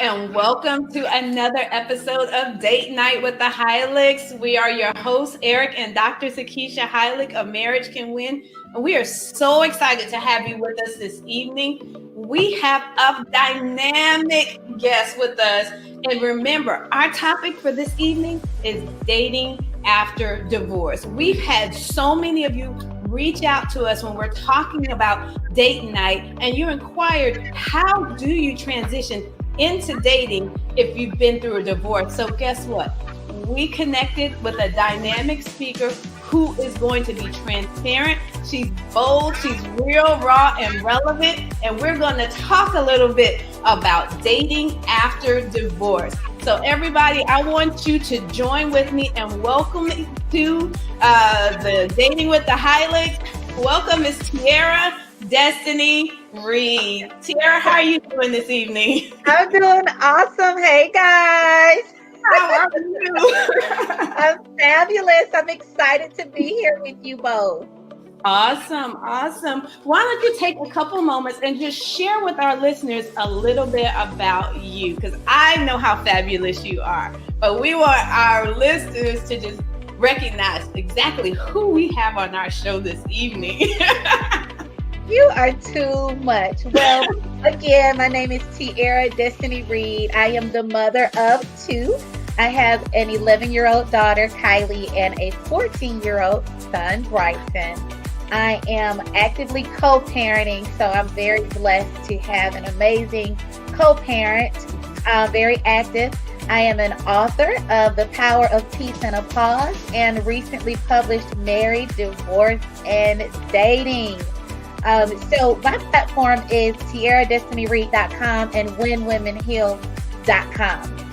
and welcome to another episode of Date Night with the Hylicks. We are your hosts, Eric and Dr. Sakeisha Hylick of Marriage Can Win, and we are so excited to have you with us this evening. We have a dynamic guest with us, and remember, our topic for this evening is dating after divorce. We've had so many of you reach out to us when we're talking about date night, and you inquired, how do you transition into dating if you've been through a divorce? So guess what? We connected with a dynamic speaker who is going to be transparent. She's bold, she's real, raw, and relevant. And we're going to talk a little bit about dating after divorce. So everybody, I want you to join with me and welcome to the Dating with the Hylicks. Welcome, Miss Tierra Destiny Reid. Tierra, how are you doing this evening? I'm doing awesome. Hey, guys. How are you? I'm fabulous. I'm excited to be here with you both. Awesome. Why don't you take a couple moments and just share with our listeners a little bit about you? Because I know how fabulous you are, but we want our listeners to just recognize exactly who we have on our show this evening. You are too much. Well, again, my name is Tierra Destiny Reid. I am the mother of two. I have an 11-year-old daughter, Kylie, and a 14-year-old son, Bryson. I am actively co-parenting, so I'm very blessed to have an amazing co-parent, very active. I am an author of The Power of Peace and a Pause, and recently published Married, Divorce, and Dating. So my platform is tierradestinyreid.com and winwomenheal.com.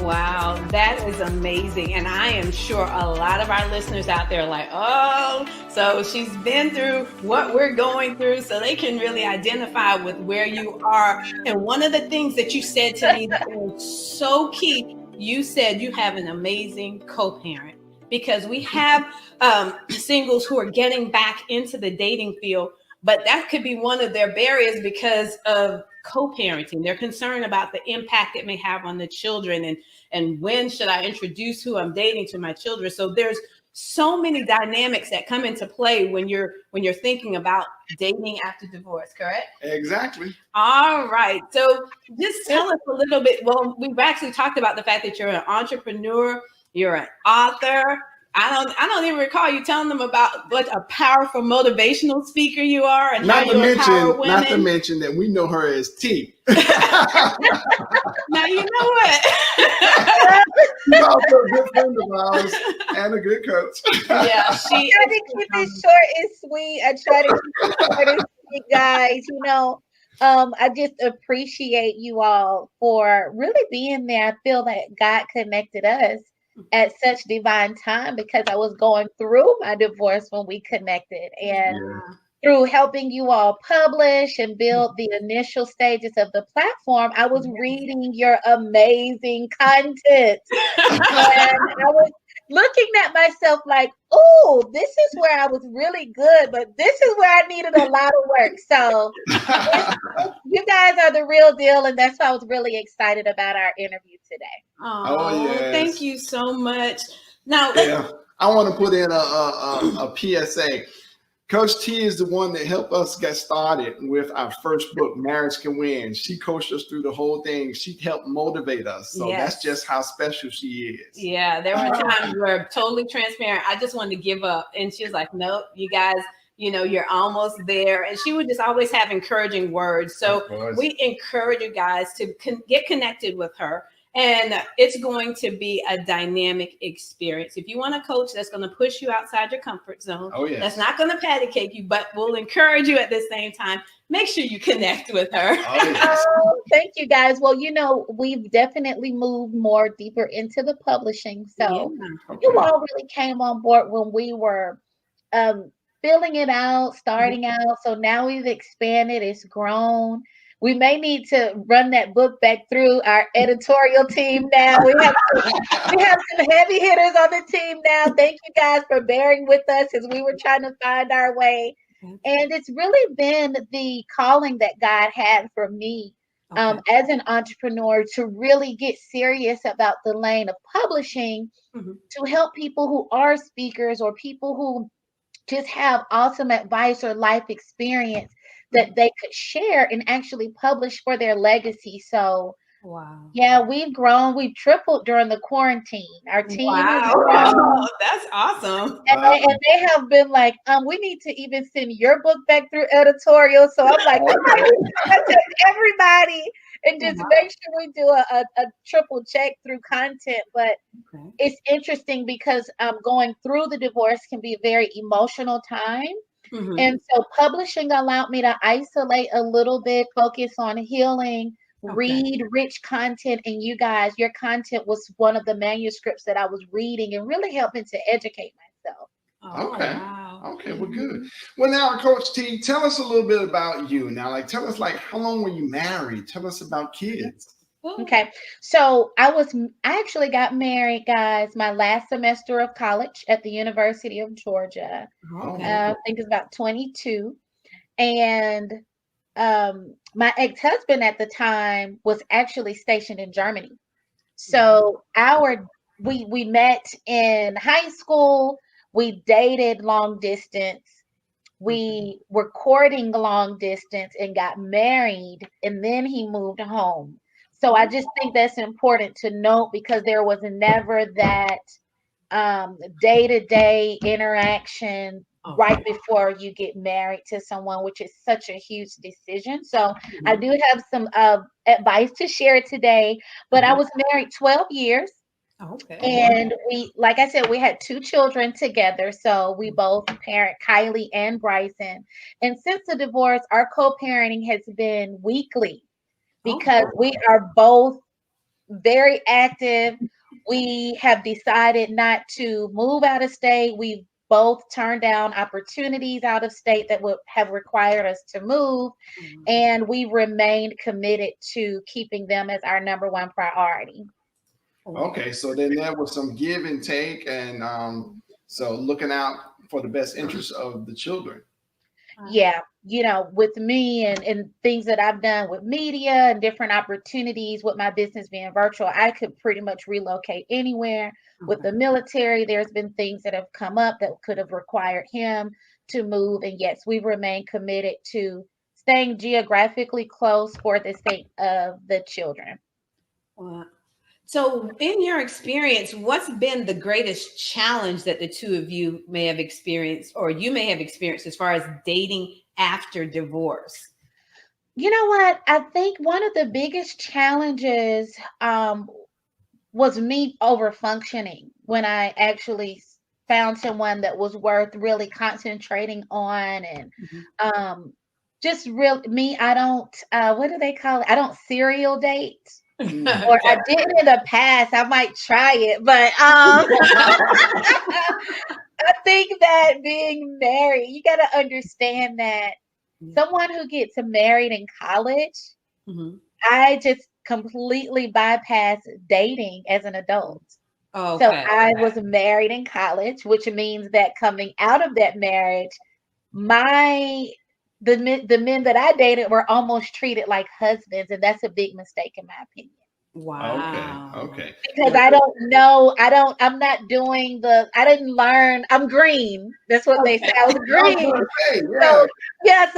Wow, that is amazing. And I am sure a lot of our listeners out there are like, oh, so she's been through what we're going through, so they can really identify with where you are. And one of the things that you said to me that was so key, you said you have an amazing co-parent. Because we have singles who are getting back into the dating field, but that could be one of their barriers because of co-parenting. They're concerned about the impact it may have on the children, and when should I introduce who I'm dating to my children. So there's so many dynamics that come into play when you're thinking about dating after divorce, correct? Exactly. All right. So just tell us a little bit. Well, we've actually talked about the fact that you're an entrepreneur. You're an author. I don't even recall you telling them about what a powerful motivational speaker you are, and not how to you empower women. Not to mention that we know her as T. Now you know what? She's also a good friend of ours and a good coach. Yeah, I try to keep it short and sweet. I try to keep it short and sweet, guys. I just appreciate you all for really being there. I feel that God connected us at such divine time, because I was going through my divorce when we connected, and through helping you all publish and build the initial stages of the platform, I was reading your amazing content, and I was looking at myself like, oh, this is where I was really good, but this is where I needed a lot of work. So you guys are the real deal, and that's why I was really excited about our interview today. Oh, yes. Thank you so much. Now, I want to put in a PSA. Coach T is the one that helped us get started with our first book, Marriage Can Win. She coached us through the whole thing. She helped motivate us. So that's just how special she is. Yeah, there were times where totally transparent. I just wanted to give up. And she was like, nope, you guys, you're almost there. And she would just always have encouraging words. So we encourage you guys to get connected with her. And it's going to be a dynamic experience. If you want a coach that's going to push you outside your comfort zone, that's not going to patty cake you, but will encourage you at the same time, make sure you connect with her. Thank you, guys. Well, we've definitely moved more deeper into the publishing. So you all really came on board when we were filling it out, starting out. So now we've expanded, it's grown. We may need to run that book back through our editorial team now. We have some heavy hitters on the team now. Thank you guys for bearing with us as we were trying to find our way. And it's really been the calling that God had for me as an entrepreneur to really get serious about the lane of publishing to help people who are speakers or people who just have awesome advice or life experience that they could share and actually publish for their legacy. So yeah, we've grown. We've tripled during the quarantine. Our team has grown. That's awesome. And they have been like, we need to even send your book back through editorial. So I'm like, okay, we contact everybody and just make sure we do a triple check through content. But it's interesting because going through the divorce can be a very emotional time. And so publishing allowed me to isolate a little bit, focus on healing, read rich content. And you guys, your content was one of the manuscripts that I was reading and really helping to educate myself. Okay, well, good. Well, now, Coach T, tell us a little bit about you. Now, like, tell us, like, how long were you married? Tell us about kids. Okay, so I actually got married, guys, my last semester of college at the University of Georgia. I think it's about 22. And my ex-husband at the time was actually stationed in Germany. So we met in high school. We dated long distance. We were courting long distance and got married, and then he moved home. So I just think that's important to note because there was never that day-to-day interaction right before you get married to someone, which is such a huge decision. So I do have some advice to share today, but I was married 12 years. And we, like I said, we had 2 children together. So we both parent Kylie and Bryson. And since the divorce, our co-parenting has been weekly because we are both very active. We have decided not to move out of state. We've both turned down opportunities out of state that would have required us to move. And we remained committed to keeping them as our number one priority. Okay, so then there was some give and take, and so looking out for the best interest of the children. Yeah, with me and things that I've done with media and different opportunities with my business being virtual, I could pretty much relocate anywhere. With the military, there's been things that have come up that could have required him to move. And yes, we've remained committed to staying geographically close for the sake of the children. So in your experience, what's been the greatest challenge that the two of you may have experienced or you may have experienced as far as dating after divorce? You know what? I think one of the biggest challenges was me over functioning when I actually found someone that was worth really concentrating on and just real me. I don't, what do they call it? I don't serial date. Or I did in the past. I might try it, but I think that being married, you got to understand that someone who gets married in college, I just completely bypassed dating as an adult. So I was married in college, which means that coming out of that marriage, the men that I dated were almost treated like husbands, and that's a big mistake in my opinion. Wow. Okay. Because I don't know, I'm not doing I didn't learn. I'm green. That's what they say. I was green. So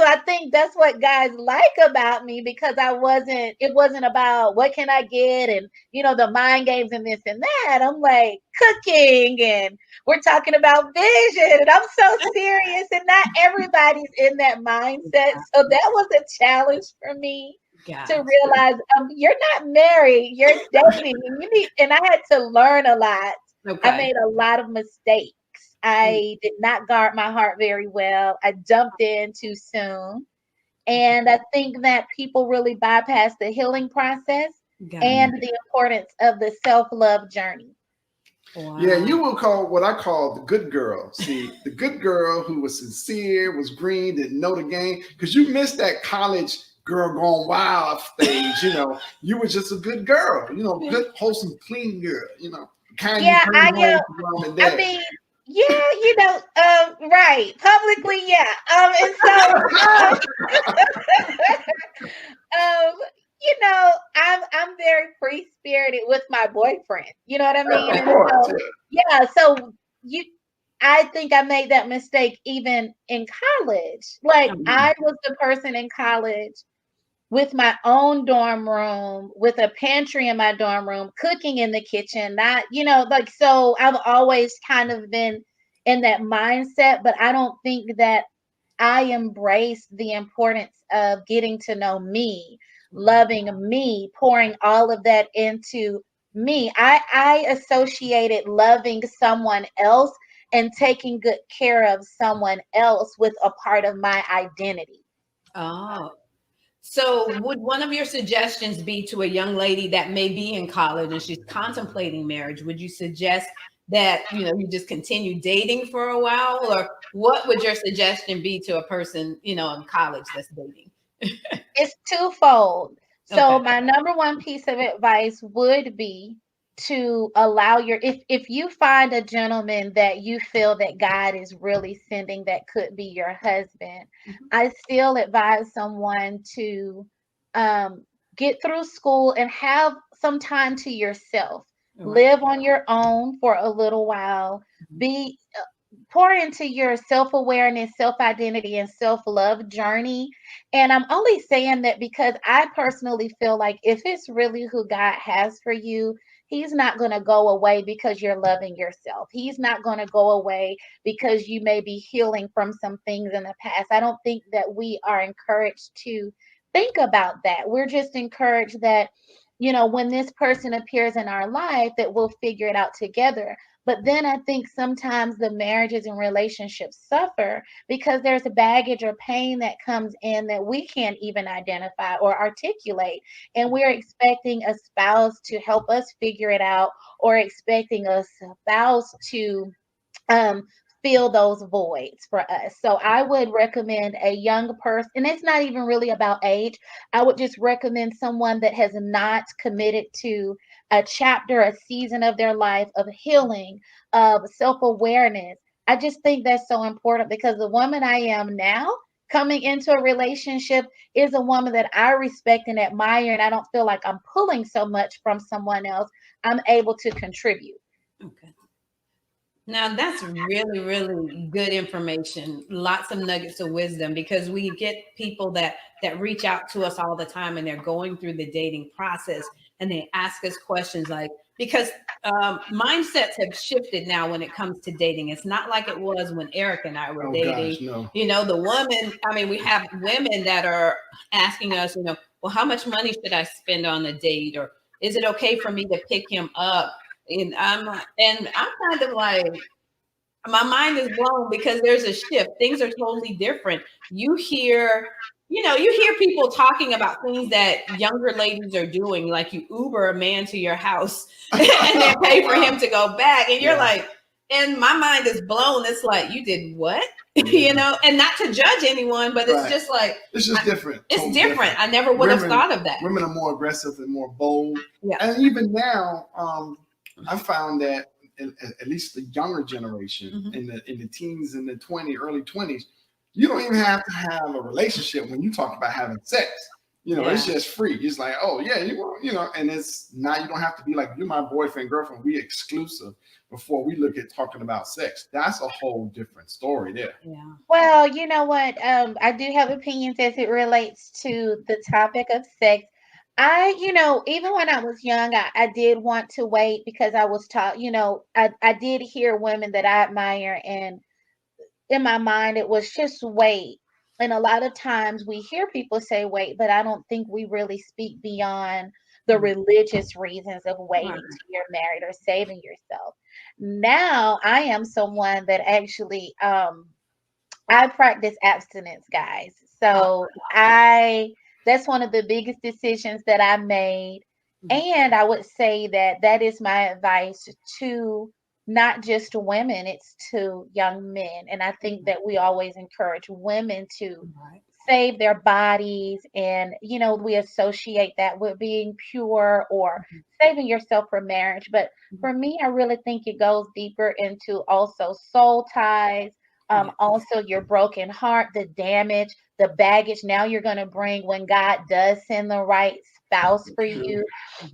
I think that's what guys like about me because it wasn't about what can I get and, the mind games and this and that. I'm like cooking and we're talking about vision and I'm so serious and not everybody's in that mindset. So that was a challenge for me. To realize you're not married, you're dating, and I had to learn a lot. I made a lot of mistakes. I did not guard my heart very well. I jumped in too soon. And I think that people really bypass the healing process and the importance of the self-love journey. Wow. Yeah, you will call what I call the good girl. See, the good girl who was sincere, was green, didn't know the game, because you missed that college girl gone wild stage. You were just a good girl, good, wholesome, clean girl, kind yeah, I mean, right, publicly, yeah. And so I'm very free spirited with my boyfriend. You know what I mean? Of And course, so, yeah. So you, I think I made that mistake even in college. Like I was the person in college with my own dorm room, with a pantry in my dorm room, cooking in the kitchen. Not, like so. I've always kind of been in that mindset, but I don't think that I embrace the importance of getting to know me, loving me, pouring all of that into me. I associated loving someone else and taking good care of someone else with a part of my identity. Oh, so would one of your suggestions be to a young lady that may be in college and she's contemplating marriage? Would you suggest that, you just continue dating for a while? Or what would your suggestion be to a person, in college that's dating? It's twofold. So Okay. my number one piece of advice would be to allow if you find a gentleman that you feel that God is really sending that could be your husband, Mhm. I still advise someone to um, get through school and have some time to yourself. All right. Live on your own for a little while. Mhm. Be pour into your self-awareness, self-identity, and self-love journey. And I'm only saying that because I personally feel like if it's really who God has for you, He's not going to go away because you're loving yourself. He's not going to go away because you may be healing from some things in the past. I don't think that we are encouraged to think about that. We're just encouraged that, when this person appears in our life, that we'll figure it out together. But then I think sometimes the marriages and relationships suffer because there's a baggage or pain that comes in that we can't even identify or articulate. And we're expecting a spouse to help us figure it out, or expecting a spouse to um, fill those voids for us. So I would recommend a young person, and it's not even really about age. I would just recommend someone that has not committed to a chapter, a season of their life of healing, of self awareness. I just think that's so important because the woman I am now, coming into a relationship, is a woman that I respect and admire, and I don't feel like I'm pulling so much from someone else. I'm able to contribute. Okay. Now that's really, really good information. Lots of nuggets of wisdom because we get people that reach out to us all the time and they're going through the dating process and they ask us questions like because mindsets have shifted now when it comes to dating. It's not like it was when Eric and I were oh dating. gosh, no. The woman. I mean, we have women that are asking us, well, how much money should I spend on a date, or is it okay for me to pick him up? And I'm kind of like my mind is blown because there's a shift. Things are totally different. You hear people talking about things that younger ladies are doing, like you Uber a man to your house and then pay for him to go back. And you're Yeah. like, and my mind is blown. It's like, you did what? Yeah. And not to judge anyone, but it's Right. just like, It's just different. it's Totally different. I never would have thought of that. Women are more aggressive and more bold. Yeah. And even now, I found that at least the younger generation, Mhm. in the teens, in the early 20s, you don't even have to have a relationship when you talk about having sex. It's Yeah. just free. It's like, oh yeah, and it's now you don't have to be like, you're my boyfriend, girlfriend, we exclusive before we look at talking about sex. That's a whole different story there. Yeah. Well, you know what? I do have opinions as it relates to the topic of sex. Even when I was young, I did want to wait because I was taught, I did hear women that I admire, and in my mind, it was just wait. And a lot of times we hear people say wait, but I don't think we really speak beyond the Mhm. religious reasons of Right. waiting till you're married or saving yourself. Now I am someone that actually I practice abstinence, guys. Oh, So I that's one of the biggest decisions that I made. mhm. And I would say that that is my advice to not just women, it's to young men. And I think that we always encourage women to Right. save their bodies, and we associate that with being pure or Mhm. saving yourself for marriage. But Mhm. for me, I really think it goes deeper into also soul ties, Yeah. also your broken heart, the damage, the baggage now you're going to bring when God does send the right spouse for you.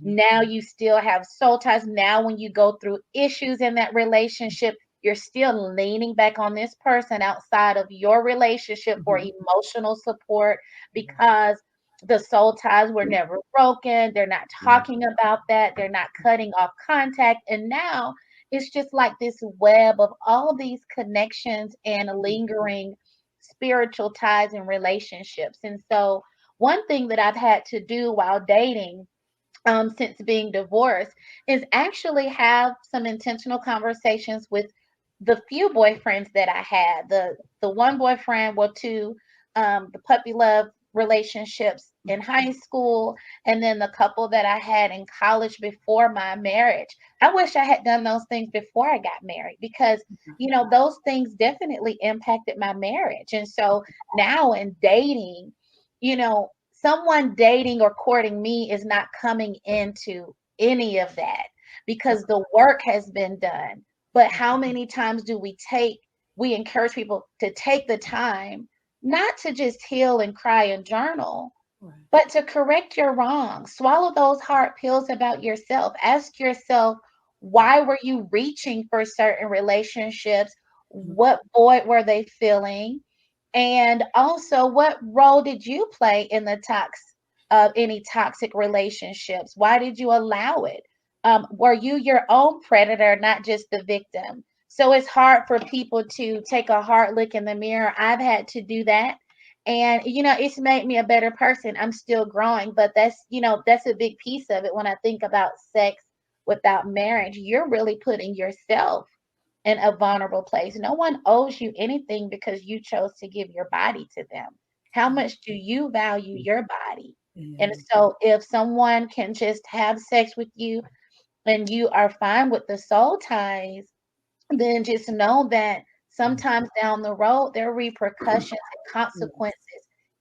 Now you still have soul ties. Now, when you go through issues in that relationship, you're still leaning back on this person outside of your relationship for emotional support because the soul ties were never broken. They're not talking about that. They're not cutting off contact. And now it's just like this web of all these connections and lingering spiritual ties and relationships. And so, one thing that I've had to do while dating since being divorced is actually have some intentional conversations with the few boyfriends that I had. The one boyfriend, well, two, the puppy love relationships in high school, and then the couple that I had in college before my marriage. I wish I had done those things before I got married because those things definitely impacted my marriage. And so now in dating, someone dating or courting me is not coming into any of that because the work has been done. But how many times do we encourage people to take the time not to just heal and cry and journal, but to correct your wrongs, swallow those hard pills about yourself. Ask yourself, why were you reaching for certain relationships? What void were they filling? And also, what role did you play in the any toxic relationships? Why did you allow it? Were you your own predator, not just the victim? So it's hard for people to take a hard look in the mirror. I've had to do that. And, it's made me a better person. I'm still growing, but that's a big piece of it. When I think about sex without marriage, you're really putting yourself in a vulnerable place. No one owes you anything because you chose to give your body to them. How much do you value your body? And so if someone can just have sex with you and you are fine with the soul ties, then just know that sometimes down the road, there are repercussions and consequences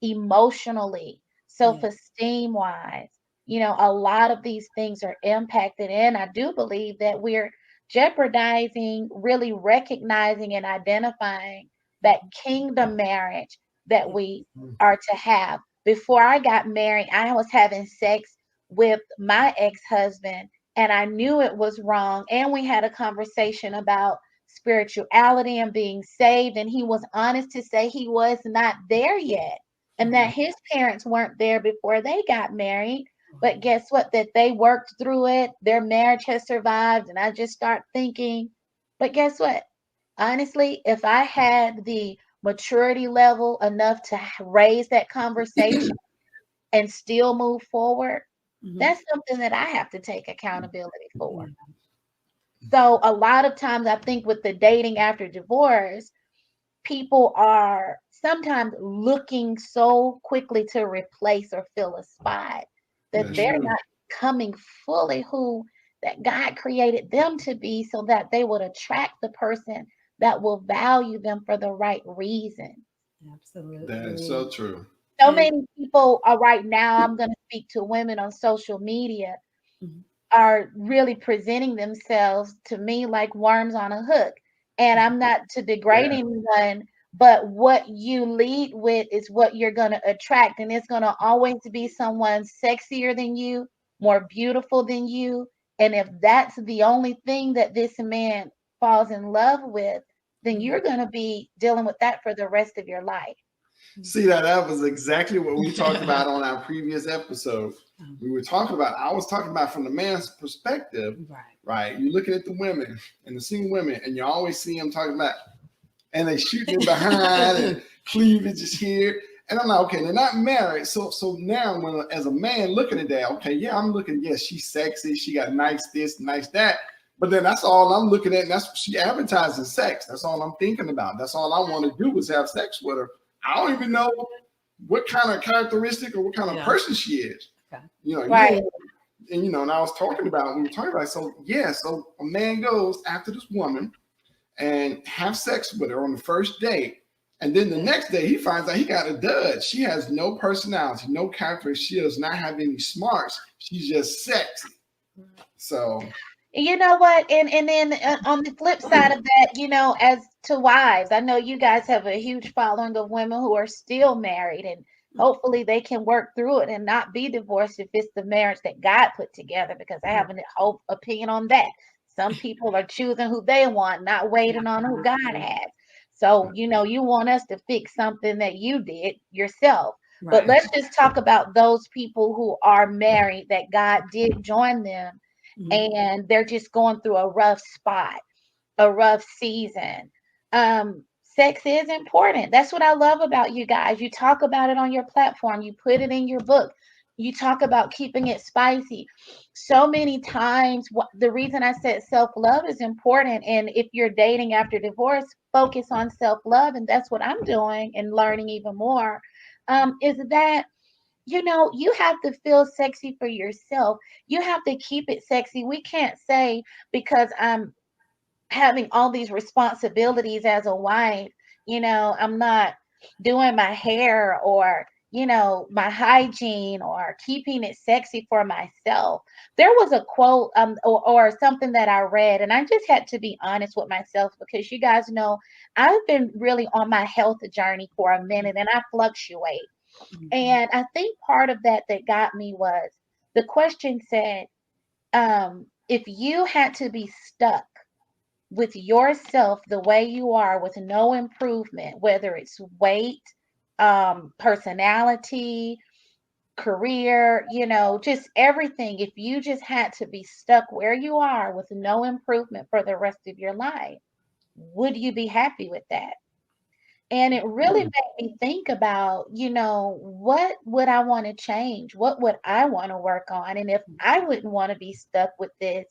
emotionally, self-esteem wise. A lot of these things are impacted. And I do believe that we're jeopardizing really recognizing and identifying that kingdom marriage that we are to have. Before I got married, I was having sex with my ex-husband and I knew it was wrong. And we had a conversation about spirituality and being saved. And he was honest to say he was not there yet and that his parents weren't there before they got married. But guess what? That they worked through it. Their marriage has survived. And I just start thinking, but guess what? Honestly, if I had the maturity level enough to raise that conversation and still move forward, that's something that I have to take accountability for. So a lot of times I think with the dating after divorce, people are sometimes looking so quickly to replace or fill a spot that they're not coming fully who that God created them to be so that they would attract the person that will value them for the right reason. Absolutely. That is so true. So many people are right now, I'm going to speak to women on social media, are really presenting themselves to me like worms on a hook. And I'm not to degrade anyone, but what you lead with is what you're going to attract. And it's going to always be someone sexier than you, more beautiful than you. And if that's the only thing that this man falls in love with, then you're going to be dealing with that for the rest of your life. See, that was exactly what we talked about on our previous episode. We were talking about, I was talking about from the man's perspective, right? You're looking at the women and the single women, and you always see them talking about, and they shooting behind and cleavage is here. And I'm like, okay, they're not married. So now when as a man looking at that, okay, yeah, I'm looking, yes, she's sexy, she got nice this, nice that. But then that's all I'm looking at, and that's she advertises sex. That's all I'm thinking about. That's all I want to do is have sex with her. I don't even know what kind of characteristic or what kind of person she is. Okay. Right. And and I was talking about, we were talking about, so a man goes after this woman and have sex with her on the first date. And then the next day he finds out he got a dud. She has no personality, no character. She does not have any smarts. She's just sexy. So you know what? And then on the flip side of that, as to wives, I know you guys have a huge following of women who are still married and Hopefully they can work through it and not be divorced if it's the marriage that God put together, because I have a whole opinion on that. Some people are choosing who they want, not waiting on who God has. So, you want us to fix something that you did yourself. But let's just talk about those people who are married that God did join them, and they're just going through a rough spot, a rough season. Sex is important. That's what I love about you guys. You talk about it on your platform, you put it in your book, you talk about keeping it spicy. So many times, the reason I said self-love is important, and if you're dating after divorce, focus on self-love, and that's what I'm doing and learning even more, is that you have to feel sexy for yourself. You have to keep it sexy. We can't say because I'm having all these responsibilities as a wife, I'm not doing my hair, or my hygiene, or keeping it sexy for myself. There was a quote, or something that I read, and I just had to be honest with myself, because you guys know I've been really on my health journey for a minute, and I fluctuate. And I think part of that got me was the question said, if you had to be stuck with yourself the way you are, with no improvement, whether it's weight, personality, career, just everything, if you just had to be stuck where you are with no improvement for the rest of your life, would you be happy with that? And it really made me think about, what would I want to change? What would I want to work on? And if I wouldn't want to be stuck with this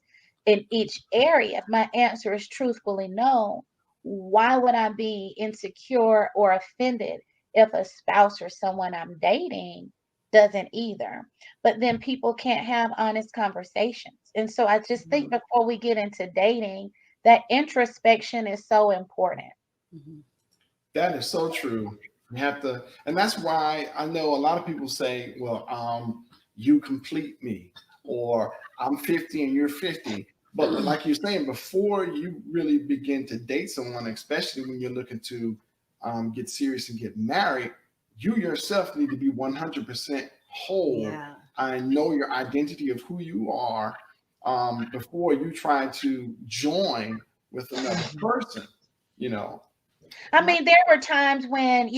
in each area, if my answer is truthfully no, why would I be insecure or offended if a spouse or someone I'm dating doesn't either? But then people can't have honest conversations. And so I just think before we get into dating, that introspection is so important. That is so true. You have to, and that's why I know a lot of people say, well, you complete me, or I'm 50 and you're 50. But like you're saying, before you really begin to date someone, especially when you're looking to get serious and get married, you yourself need to be 100% whole. I know your identity of who you are before you try to join with another person, you know. I mean, there were times when,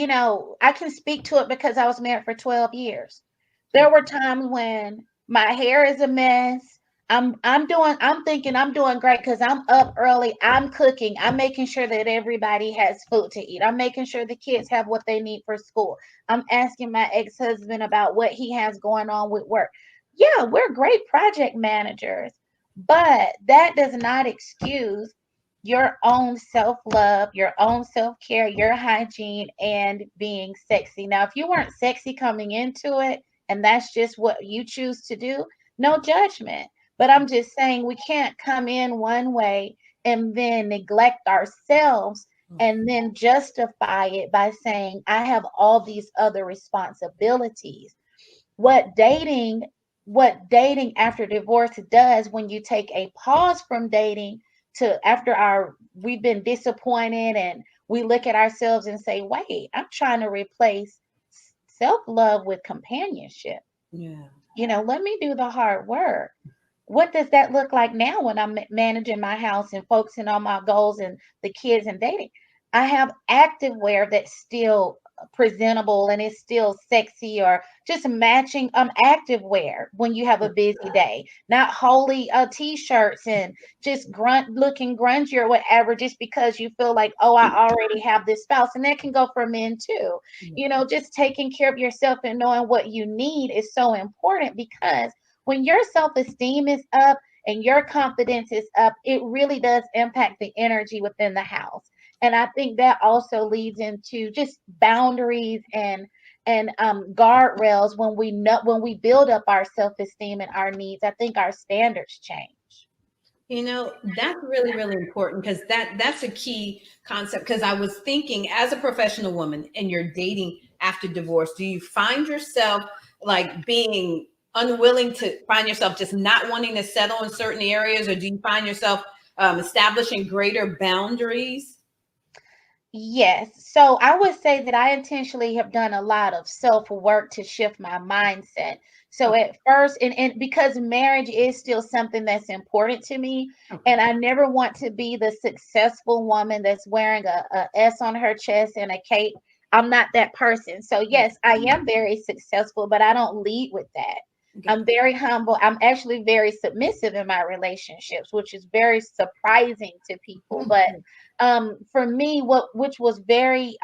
I can speak to it because I was married for 12 years. There were times when my hair is a mess. I'm thinking I'm doing great because I'm up early. I'm cooking. I'm making sure that everybody has food to eat. I'm making sure the kids have what they need for school. I'm asking my ex-husband about what he has going on with work. Yeah, we're great project managers, but that does not excuse your own self-love, your own self-care, your hygiene, and being sexy. Now, if you weren't sexy coming into it and that's just what you choose to do, no judgment. But I'm just saying we can't come in one way and then neglect ourselves and then justify it by saying, I have all these other responsibilities. What dating, what dating after divorce does, when you take a pause from dating to after we've been disappointed, and we look at ourselves and say, wait, I'm trying to replace self-love with companionship. Let me do the hard work. What does that look like now when I'm managing my house and focusing on my goals and the kids and dating? I have active wear that's still presentable and it's still sexy, or just matching active wear when you have a busy day, not holy t-shirts and just looking grungy or whatever, just because you feel like, oh, I already have this spouse. And that can go for men too. Just taking care of yourself and knowing what you need is so important, because when your self-esteem is up and your confidence is up, it really does impact the energy within the house. And I think that also leads into just boundaries and guardrails. When we build up our self-esteem and our needs, I think our standards change. That's really, really important, because that's a key concept. Because I was thinking, as a professional woman and you're dating after divorce, do you find yourself like being unwilling to find yourself just not wanting to settle in certain areas, or do you find yourself establishing greater boundaries? Yes. So I would say that I intentionally have done a lot of self work to shift my mindset. So Okay. at first, and because marriage is still something that's important to me, Okay. and I never want to be the successful woman that's wearing a S on her chest and a cape. I'm not that person. So yes, I am very successful, but I don't lead with that. Got I'm very humble. I'm actually very submissive in my relationships, which is very surprising to people. But it. for me, which was very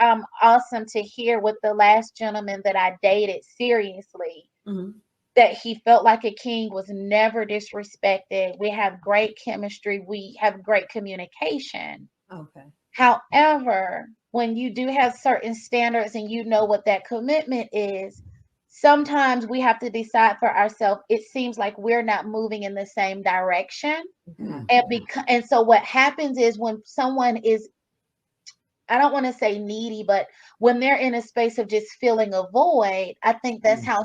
awesome to hear with the last gentleman that I dated seriously, Mhm. that he felt like a king, was never disrespected. We have great chemistry, we have great communication. Okay. However, when you do have certain standards and you know what that commitment is, sometimes we have to decide for ourselves. It seems like we're not moving in the same direction. Got And so what happens is when someone is, I don't want to say needy, but when they're in a space of just feeling a void, I think that's how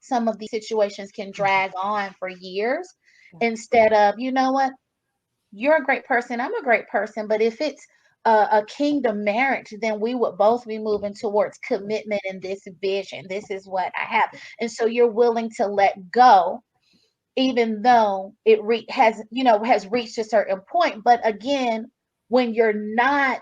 some of these situations can drag on for years, Got instead of, you know what, you're a great person, I'm a great person, but if it's a kingdom marriage, then we would both be moving towards commitment and this vision. This is what I have, and so you're willing to let go even though has, has reached a certain point. But again, when you're not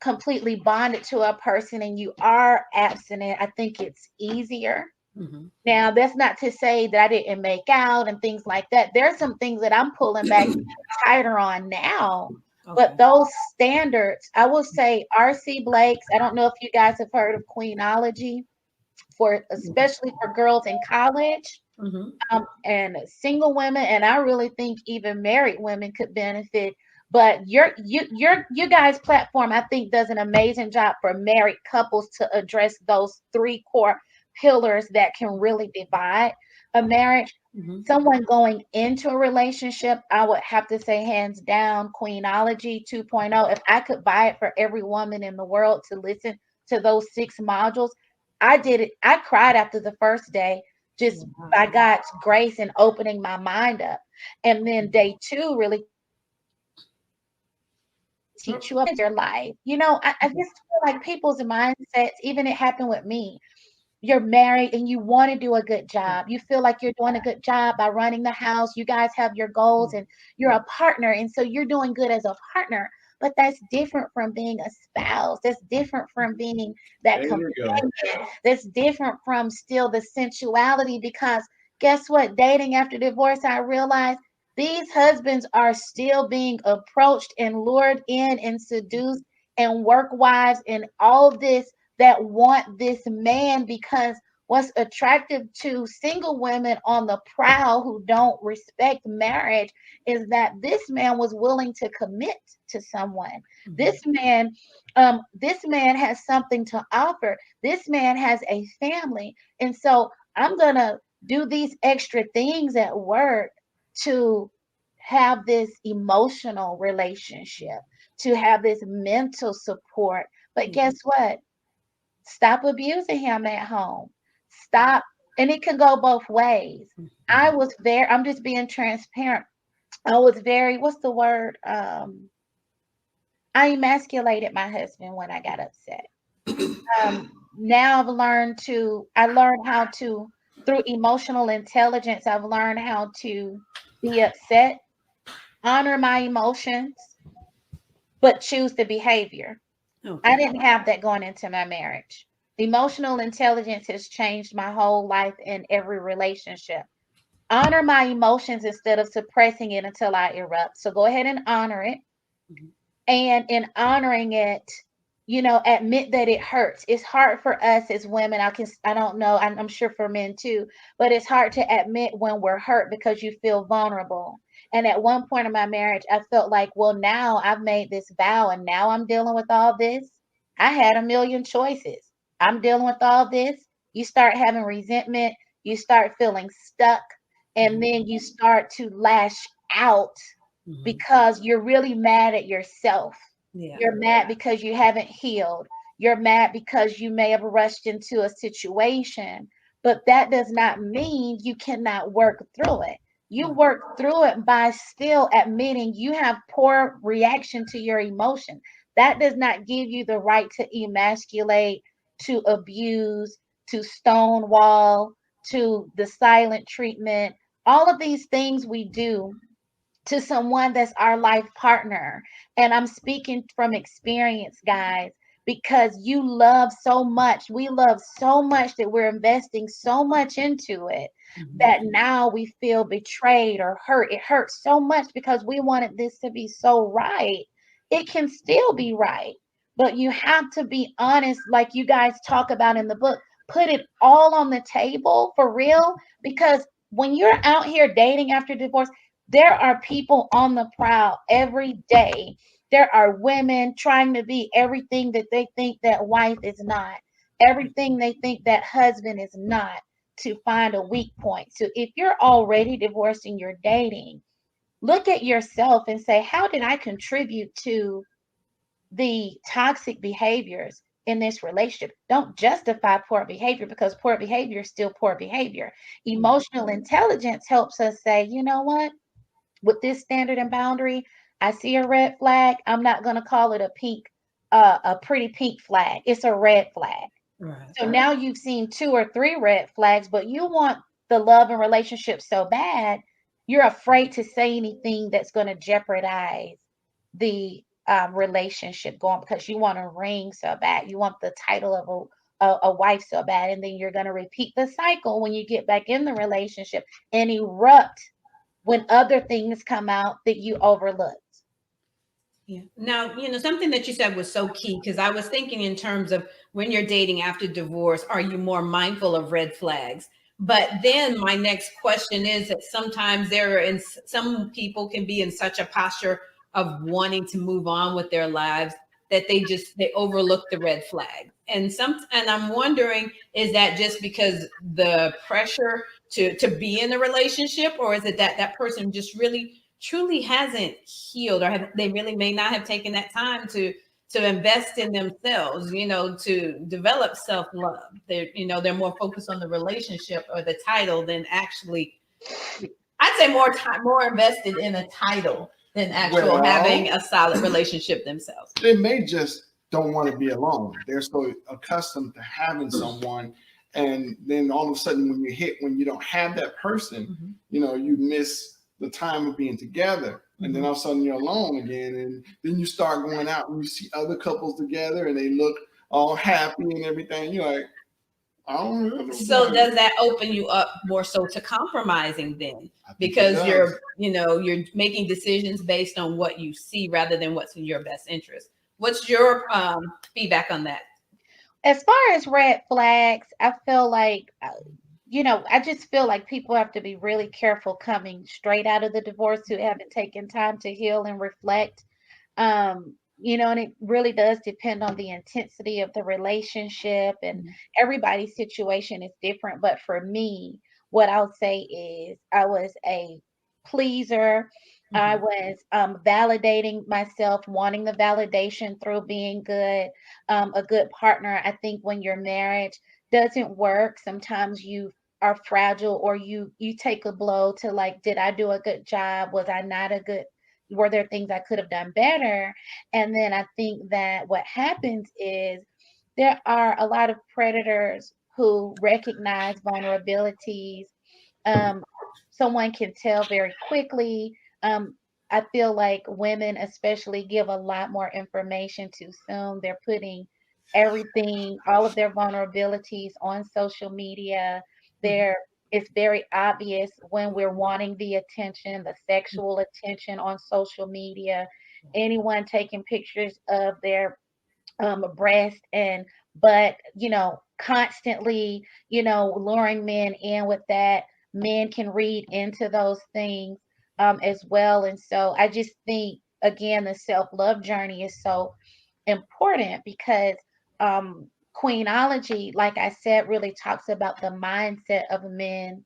completely bonded to a person and you are abstinent, I think it's easier. Mhm. Now, that's not to say that I didn't make out and things like that. There's some things that I'm pulling back tighter on now. But Okay. those standards, I will say RC Blake's, I don't know if you guys have heard of Queenology, for especially for girls in college, Mhm. and single women, and I really think even married women could benefit. But you guys' platform, I think, does an amazing job for married couples to address those three core pillars that can really divide a marriage. Mhm. Someone going into a relationship, I would have to say hands down, Queenology 2.0. If I could buy it for every woman in the world to listen to those 6 modules, I did it. I cried after the first day, just by Wow. God's grace and opening my mind up. And then day 2 really teach you about your life. I just feel like people's mindsets, even it happened with me. You're married and you want to do a good Yeah. job. You feel like you're doing a good job by running the house. You guys have your goals and you're a partner. And so you're doing good as a partner. But that's different from being a spouse. That's different from being that There you go. companion. That's different from still the sensuality, because guess what? Dating after divorce, I realized these husbands are still being approached and lured in and seduced, and work wives and all this, that want this man, because what's attractive to single women on the prowl who don't respect marriage is that this man was willing to commit to someone. Mhm. This man has something to offer. This man has a family. And so I'm gonna do these extra things at work to have this emotional relationship, to have this mental support. But Yeah. guess what? Stop abusing him at home. Stop. And it can go both ways. I'm just being transparent. I was very, what's the word? I emasculated my husband when I got upset. Now I learned how to, through emotional intelligence, I've learned how to be upset, honor my emotions, but choose the behavior. I Okay. didn't have that going into my marriage. Emotional intelligence has changed my whole life in every relationship. Honor my emotions instead of suppressing it until I erupt. So go ahead and honor it. Mhm. And in honoring it, admit that it hurts. It's hard for us as women. I don't know, I'm sure for men too, but it's hard to admit when we're hurt because you feel vulnerable. And at one point in my marriage, I felt like, well, now I've made this vow and now I'm dealing with all this. I had a million choices. I'm dealing with all this. You start having resentment, you start feeling stuck, and Mhm. then you start to lash out Mhm. because you're really mad at yourself. Yeah. You're mad because you haven't healed. You're mad because you may have rushed into a situation, but that does not mean you cannot work through it. You Right. work through it by still admitting you have poor reaction to your emotion. that does not give you the right to emasculate, to abuse, to stonewall, to the silent treatment. All of these things we do to someone that's our life partner. And I'm speaking from experience, guys, because you love so much. We love so much that we're investing so much into it that now we feel betrayed or hurt. It hurts so much because we wanted this to be so right. It can still be right, but you have to be honest, like you guys talk about in the book. Put it all on the table for real, because when you're out here dating after divorce, there are people on the prowl every day. There are women trying to be everything that they think that wife is not, everything they think that husband is not, to find a weak point. So if you're already divorced and you're dating, look at yourself and say, how did I contribute to the toxic behaviors in this relationship? Don't justify poor behavior, because poor behavior is still poor behavior. Emotional intelligence helps us say, you know what? With this standard and boundary, I see a red flag. I'm not going to call it a pretty pink flag. It's a red flag. Right. So now you've seen 2 or 3 red flags, but you want the love and relationship so bad, you're afraid to say anything that's going to jeopardize the relationship going, because you want a ring so bad. You want the title of a wife so bad. And then you're going to repeat the cycle when you get back in the relationship and erupt when other things come out that you overlooked. Yeah. Now, something that you said was so key, because I was thinking in terms of when you're dating after divorce, are you more mindful of red flags? But then my next question is that sometimes some people can be in such a posture of wanting to move on with their lives that they overlook the red flag. And I'm wondering, is that just because the pressure to be in a relationship, or is it that that person just really truly hasn't healed, or they really may not have taken that time to invest in themselves, to develop self-love. They're more focused on the relationship or the title than actually, I'd say more invested in a title than actual having a solid relationship themselves. They may just don't want to be alone. They're so accustomed to having someone, and then all of a sudden when you don't have that person, you miss the time of being together, and then all of a sudden you're alone again, and then you start going out and you see other couples together and they look all happy and everything. You're like, I don't know. So does that open you up more so to compromising then? Because you're making decisions based on what you see rather than what's in your best interest. What's your feedback on that? As far as red flags, I feel like I just feel like people have to be really careful coming straight out of the divorce, who haven't taken time to heal and reflect. And it really does depend on the intensity of the relationship, and everybody's situation is different. But for me, what I'll say is I was a pleaser. I was validating myself, wanting the validation through being good, a good partner. I think when your marriage doesn't work, sometimes you are fragile, or you take a blow to, like, did I do a good job? Was I not a good Were there things I could have done better? And then I think that what happens is there are a lot of predators who recognize vulnerabilities. Um, Someone can tell very quickly. I feel like women especially give a lot more information too soon. They're putting everything, all of their vulnerabilities on social media. There, it's very obvious when we're wanting the attention, the sexual attention on social media. Anyone taking pictures of their breast and butt, constantly, luring men in with that. Men can read into those things as well. And so I just think, again, the self-love journey is so important, because Queenology, like I said, really talks about the mindset of men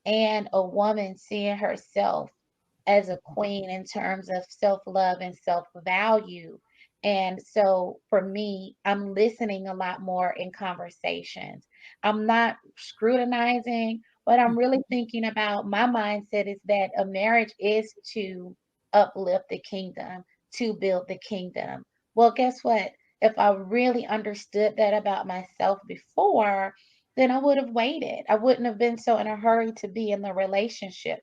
and a woman seeing herself as a queen in terms of self-love and self-value. And so for me, I'm listening a lot more in conversations. I'm not scrutinizing, but I'm really thinking about, my mindset is that a marriage is to uplift the kingdom, to build the kingdom. Well, guess what? If I really understood that about myself before, then I would have waited. I wouldn't have been so in a hurry to be in the relationship.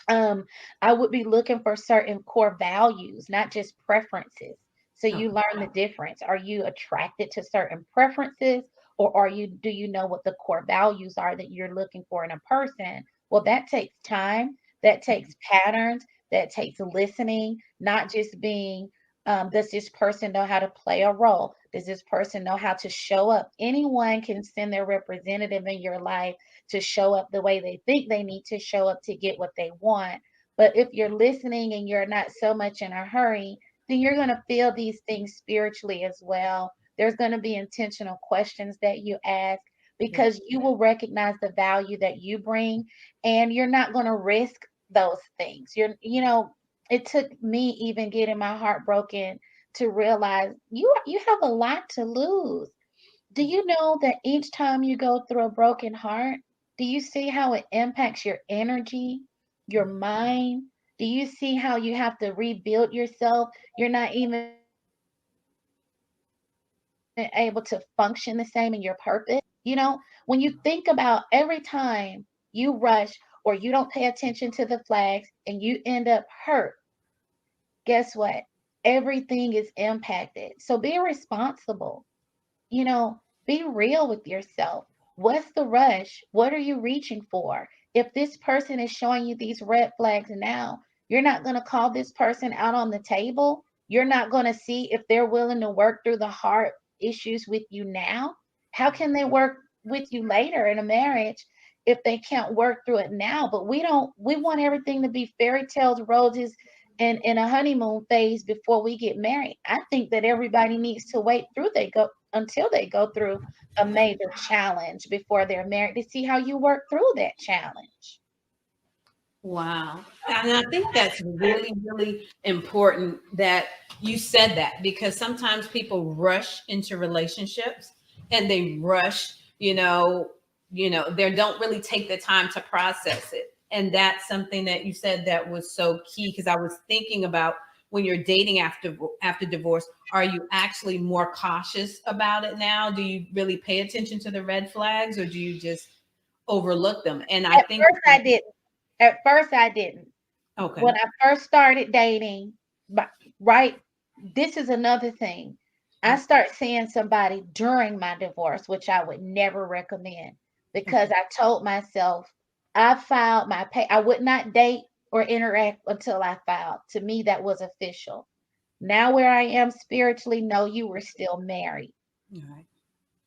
um, I would be looking for certain core values, not just preferences. So Okay. you learn the difference. Are you attracted to certain preferences, or do you know what the core values are that you're looking for in a person? Well, that takes time, that takes patterns, that takes listening, not just being, does this person know how to play a role? Does this person know how to show up? Anyone can send their representative in your life to show up the way they think they need to show up to get what they want. But if you're listening and you're not so much in a hurry, then you're going to feel these things spiritually as well. There's going to be intentional questions that you ask Yeah. because you will recognize the value that you bring, and you're not going to risk those things. It took me even getting my heart broken to realize you have a lot to lose. Do you know that each time you go through a broken heart, do you see how it impacts your energy, your mind? Do you see how you have to rebuild yourself? You're not even able to function the same in your purpose. When you think about every time you rush or you don't pay attention to the flags and you end up hurt, guess what? Everything is impacted. So be responsible. Be real with yourself. What's the rush? What are you reaching for? If this person is showing you these red flags now, you're not going to call this person out on the table. You're not going to see if they're willing to work through the hard issues with you now. How can they work with you later in a marriage if they can't work through it now? But we want everything to be fairy tales, roses, and in a honeymoon phase before we get married. I think that everybody needs to wait through they go until they go through a major challenge before they're married to see how you work through that challenge. Wow. And I think that's really, really important that you said that, because sometimes people rush into relationships and they rush, they don't really take the time to process it. And that's something that you said that was so key, because I was thinking about when you're dating after divorce, are you actually more cautious about it now? Do you really pay attention to the red flags, or do you just overlook them? And I At think first I didn't. At first I didn't. okay. When I first started dating, but right, this is another thing. I start seeing somebody during my divorce, which I would never recommend, because Okay. I told myself I filed my pay. I would not date or interact until I filed. To me, that was official. Now, where I am spiritually, no, you were still married. All right.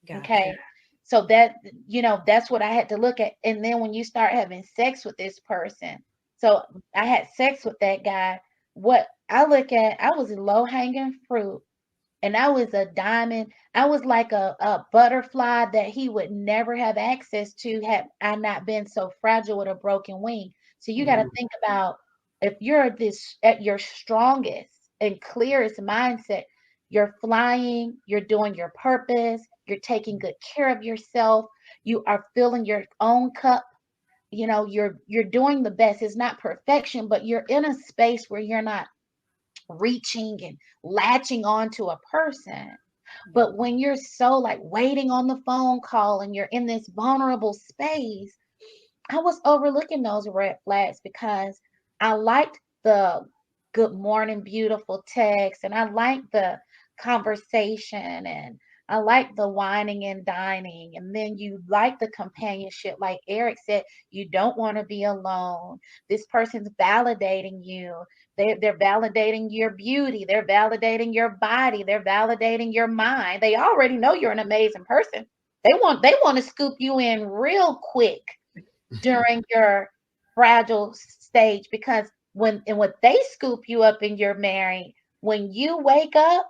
Gotcha. Okay. So that's what I had to look at. And then when you start having sex with this person, so I had sex with that guy. What I look at, I was low hanging fruit, and I was a diamond. I was like a butterfly that he would never have access to had I not been so fragile with a broken wing. So you got to think about, if you're this at your strongest and clearest mindset, you're flying, you're doing your purpose, you're taking good care of yourself, you are filling your own cup. You're doing the best. It's not perfection, but you're in a space where you're not reaching and latching on to a person. But when you're so like waiting on the phone call and you're in this vulnerable space, I was overlooking those red flags because I liked the good morning, beautiful text, and I liked the conversation, and I liked the whining and dining. And then you like the companionship. Like Eric said, you don't want to be alone. This person's validating you. They're validating your beauty. They're validating your body. They're validating your mind. They already know you're an amazing person. They want to scoop you in real quick during your fragile stage, because when they scoop you up and you're married, when you wake up,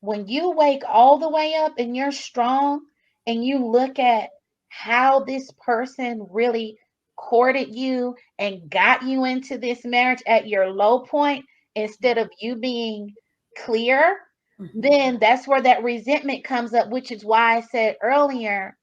when you wake all the way up and you're strong, and you look at how this person really courted you and got you into this marriage at your low point instead of you being clear, then that's where that resentment comes up, which is why I said earlier,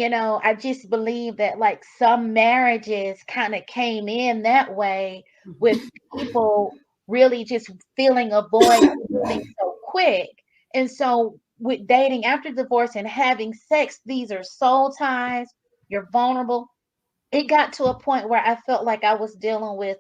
I just believe that like some marriages kind of came in that way with people really just feeling a void really so quick. And so with dating after divorce and having sex, these are soul ties. You're vulnerable. It got to a point where I felt like I was dealing with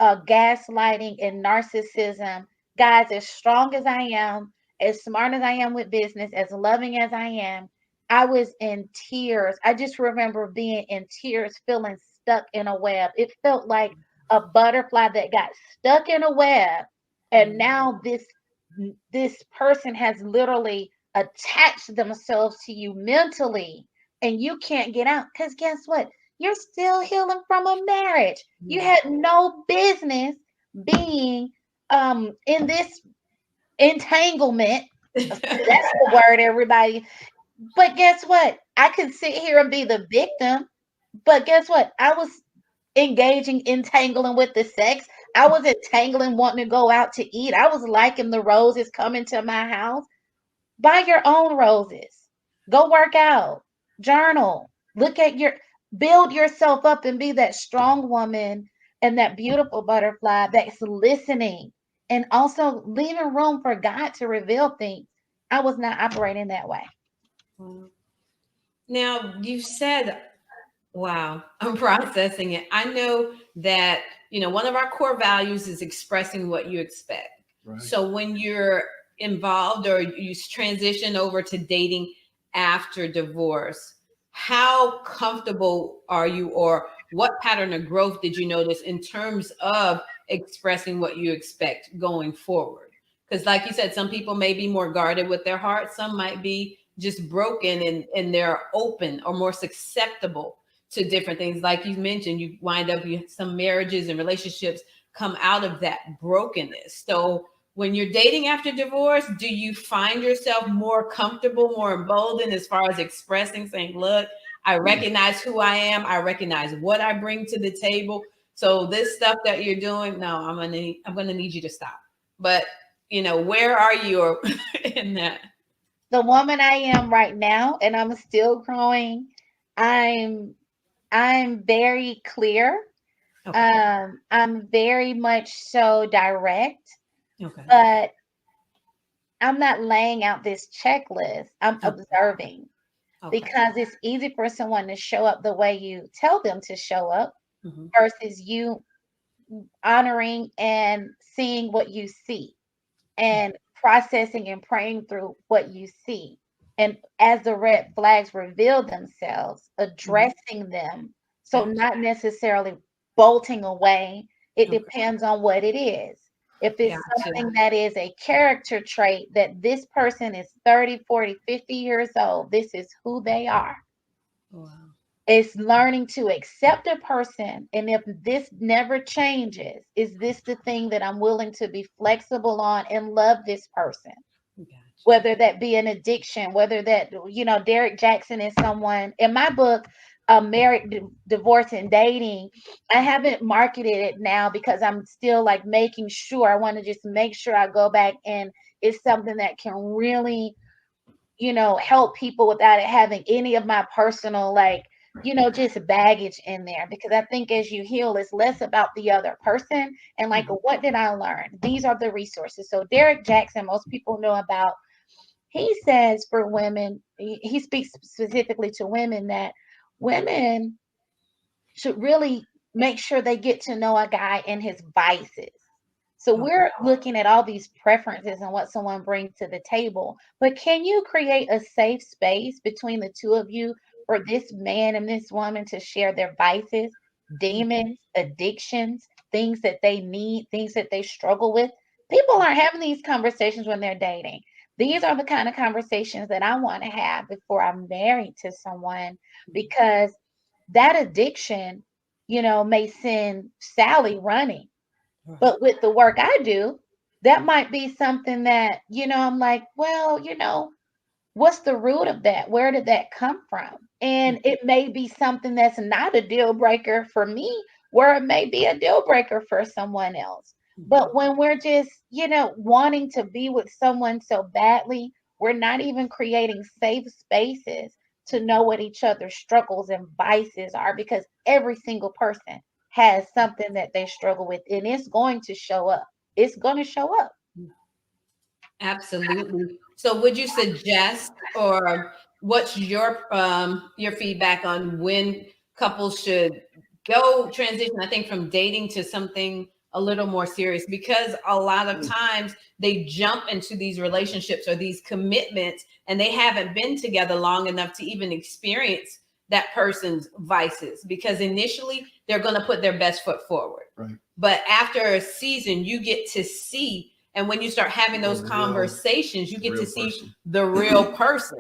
gaslighting and narcissism. Guys, as strong as I am, as smart as I am with business, as loving as I was in tears. I just remember being in tears, feeling stuck in a web. It felt like a butterfly that got stuck in a web, and now this person has literally attached themselves to you mentally, and you can't get out because guess what? You're still healing from a marriage. You had no business being in this entanglement. That's the word, everybody. But guess what? I could sit here and be the victim, but guess what? I was engaging, entangling with the sex. I was entangling, wanting to go out to eat. I was liking the roses coming to my house. Buy your own roses. Go work out. Journal. Look at build yourself up and be that strong woman and that beautiful butterfly that's listening and also leaving room for God to reveal things. I was not operating that way. Now, you said, wow, I'm processing it. I know that, one of our core values is expressing what you expect. Right. So when you're involved or you transition over to dating after divorce, how comfortable are you, or what pattern of growth did you notice in terms of expressing what you expect going forward? Because like you said, some people may be more guarded with their heart. Some might be just broken and they're open or more susceptible to different things. Like you mentioned, you wind up, some marriages and relationships come out of that brokenness. So when you're dating after divorce, do you find yourself more comfortable, more emboldened as far as expressing, saying, look, I recognize who I am. I recognize what I bring to the table. So this stuff that you're doing, no, I'm gonna need you to stop. But where are you in that? The woman I am right now, and I'm still growing. I'm very clear. Okay. I'm very much so direct. Okay. But I'm not laying out this checklist. I'm observing. Okay. Because it's easy for someone to show up the way you tell them to show up versus you honoring and seeing what you see and processing and praying through what you see. And as the red flags reveal themselves, addressing them. So not necessarily bolting away. It depends on what it is. If it's something that is a character trait that this person is 30, 40, 50 years old, this is who they are. Wow. It's learning to accept a person. And if this never changes, is this the thing that I'm willing to be flexible on and love this person? Gotcha. Whether that be an addiction, whether that, Derek Jackson is someone in my book, Married, Divorce, and Dating. I haven't marketed it now because I'm still like making sure. I want to just make sure I go back and it's something that can really, help people without it having any of my personal, just baggage in there. Because I think as you heal, it's less about the other person and what did I learn? These are the resources. So Derek Jackson, most people know about, he says for women, he speaks specifically to women that women should really make sure they get to know a guy and his vices. So we're looking at all these preferences and what someone brings to the table. But can you create a safe space between the two of you for this man and this woman to share their vices, demons, addictions, things that they need, things that they struggle with? People aren't having these conversations when they're dating. These are the kind of conversations that I want to have before I'm married to someone, because that addiction, may send Sally running. But with the work I do, that might be something that, I'm like, well, what's the root of that? Where did that come from? And it may be something that's not a deal breaker for me, where it may be a deal breaker for someone else. But when we're just, wanting to be with someone so badly, we're not even creating safe spaces to know what each other's struggles and vices are, because every single person has something that they struggle with and it's going to show up. it's going to show up. Absolutely. So would you suggest, or what's your feedback on when couples should go transition, I think, from dating to something a little more serious? Because a lot of times they jump into these relationships or these commitments and they haven't been together long enough to even experience that person's vices, because initially they're going to put their best foot forward. Right. But after a season, you get to see, and when you start having those conversations, you get to see the real person.